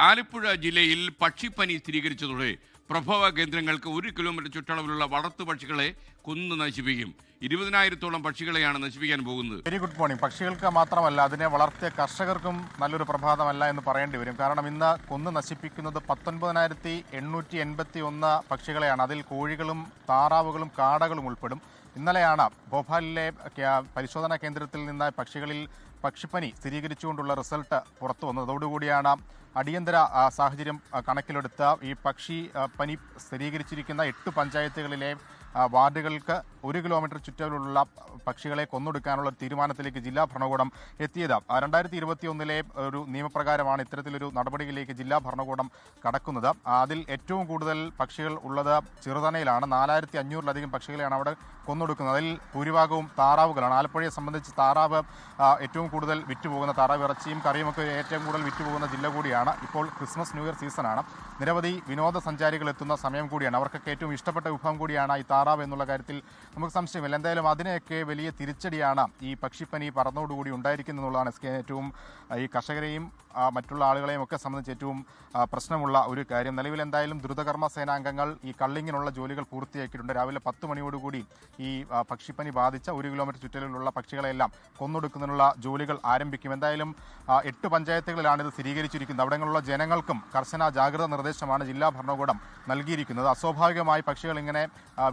ആലപ്പുഴ ജില്ലയിൽ പക്ഷിപ്പനി സ്ഥിരീകരിച്ചതോടെ പ്രഭവ കേന്ദ്രങ്ങൾക്ക് 1 കിലോമീറ്റർ ചുറ്റളവിലുള്ള വളർത്തു പക്ഷികളെ കൊന്നു നശിപ്പിക്കും. 20,000-ഓളം പക്ഷികളെയാണ് നശിപ്പിക്കാൻ പോകുന്നത്. Very good morning. പക്ഷികൾക്ക് മാത്രമല്ല, അതിനെ വളർത്തിയ കർഷകർക്കും നല്ലൊരു പ്രഭാതമല്ല എന്ന് പറയേണ്ടി വരും. കാരണം ഇന്ന് കൊന്നു നശിപ്പിക്കുന്നത് 19,881 പക്ഷികളെയാണ്. അതിൽ കോഴികളും താറാവുകളും കാടകളും ഉൾപ്പെടും. ഇന്നലെയാണ് ഭോപ്പാലിലെ പരിശോധനാ കേന്ദ്രത്തിൽ നിന്ന് പക്ഷികളിൽ പക്ഷിപ്പനി സ്ഥിരീകരിച്ചുകൊണ്ടുള്ള റിസൾട്ട് പുറത്തു വന്നത്. അതോടുകൂടിയാണ് അടിയന്തര സാഹചര്യം കണക്കിലെടുത്ത് ഈ പക്ഷി പനി സ്ഥിരീകരിച്ചിരിക്കുന്ന 8 പഞ്ചായത്തുകളിലെ വാർഡുകൾക്ക് 1 കിലോമീറ്റർ ചുറ്റളവിലുള്ള പക്ഷികളെ കൊന്നൊടുക്കാനുള്ള തീരുമാനത്തിലേക്ക് ജില്ലാ ഭരണകൂടം എത്തിയത്. 2021 ഒരു നിയമപ്രകാരമാണ് ഇത്തരത്തിലൊരു നടപടിയിലേക്ക് ജില്ലാ ഭരണകൂടം കടക്കുന്നത്. അതിൽ ഏറ്റവും കൂടുതൽ പക്ഷികൾ ഉള്ളത് ചെറുതനയിലാണ്. 4,500-ലധികം പക്ഷികളെയാണ് അവിടെ കൊന്നൊടുക്കുന്നത്. അതിൽ ഭൂരിഭാഗവും താറാവുകളാണ്. ആലപ്പുഴയെ സംബന്ധിച്ച് താറാവ് ഏറ്റവും കൂടുതൽ വിറ്റുപോകുന്ന, താറാവ് ഇറച്ചിയും കറിയുമൊക്കെ ഏറ്റവും കൂടുതൽ വിറ്റുപോകുന്ന ജില്ല കൂടിയാണ്. ഇപ്പോൾ ക്രിസ്മസ് ന്യൂ ഇയർ സീസണാണ്. നിരവധി വിനോദസഞ്ചാരികൾ എത്തുന്ന സമയം കൂടിയാണ്. അവർക്കൊക്കെ ഏറ്റവും ഇഷ്ടപ്പെട്ട വിഭവം കൂടിയാണ് ഈ താറാവ് എന്നുള്ള കാര്യത്തിൽ നമുക്ക് സംശയമില്ല. എന്തായാലും അതിനെയൊക്കെ വലിയ തിരിച്ചടിയാണ് ഈ പക്ഷിപ്പനി പറന്നോടുകൂടി ഉണ്ടായിരിക്കുന്നുള്ളതാണ് ഏറ്റവും ഈ കർഷകരെയും മറ്റുള്ള ആളുകളെയും ഒക്കെ സംബന്ധിച്ച് ഏറ്റവും പ്രശ്നമുള്ള ഒരു കാര്യം. നിലവിൽ എന്തായാലും ദ്രുതകർമ്മ സേനാംഗങ്ങൾ ഈ കള്ളിങ്ങിനുള്ള ജോലികൾ പൂർത്തിയാക്കിയിട്ടുണ്ട്. രാവിലെ 10 മണിയോടുകൂടി ഈ പക്ഷിപ്പനി ബാധിച്ച 1 കിലോമീറ്റർ ചുറ്റലിലുള്ള പക്ഷികളെല്ലാം കൊന്നൊടുക്കുന്നതിനുള്ള ജോലികൾ ആരംഭിക്കും. എന്തായാലും 8 പഞ്ചായത്തുകളിലാണ് ഇത് സ്ഥിരീകരിച്ചിരിക്കുന്നത്. അവിടങ്ങളിലുള്ള ജനങ്ങൾക്കും കർശന ജാഗ്രതാ നിർദ്ദേശമാണ് ജില്ലാ ഭരണകൂടം നൽകിയിരിക്കുന്നത്. അസ്വാഭാവികമായി പക്ഷികൾ ഇങ്ങനെ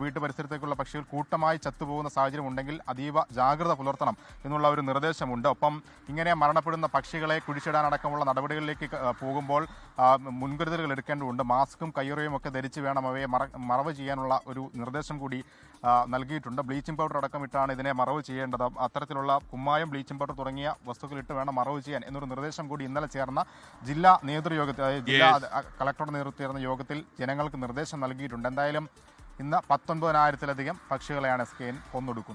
വീട്ടുപരിസരത്തേക്കുള്ള പക്ഷികൾ കൂട്ടമായി ചത്തുപോകുന്ന സാഹചര്യം ഉണ്ടെങ്കിൽ അതീവ ജാഗ്രത പുലർത്തണം എന്നുള്ള ഒരു നിർദ്ദേശമുണ്ട്. ഒപ്പം ഇങ്ങനെ മരണപ്പെടുന്ന പക്ഷികളെ കുഴിച്ചിടാനടക്കമുള്ള നടപടികളിലേക്ക് പോകുമ്പോൾ മുൻകരുതലുകൾ എടുക്കേണ്ടതുണ്ട്. മാസ്കും കയ്യുറയും ഒക്കെ ധരിച്ച് വേണം അവയെ മറവ് ചെയ്യാനുള്ള ഒരു നിർദ്ദേശം കൂടി നൽകിയിട്ടുണ്ട്. ബ്ലീച്ചിങ് പൗഡർ അടക്കം ഇട്ടാണ് ഇതിനെ മറവ് ചെയ്യേണ്ടത്. അത്തരത്തിലുള്ള കുമ്മായം, ബ്ലീച്ചിങ് പൗഡർ തുടങ്ങിയ വസ്തുക്കളിട്ട് വേണം മറവ് ചെയ്യാൻ എന്നൊരു നിർദ്ദേശം കൂടി ഇന്നലെ ചേർന്ന ജില്ലാ നേതൃയോഗത്തിൽ, അതായത് ജില്ലാ കളക്ടറുടെ നേതൃത്വത്തിൽ ചേർന്ന യോഗത്തിൽ ജനങ്ങൾക്ക് നിർദ്ദേശം നൽകിയിട്ടുണ്ട്. എന്തായാലും ഇന്ന് 19,000-ലധികം പക്ഷികളെയാണ് SKN കൊന്നൊടുക്കുന്നത്.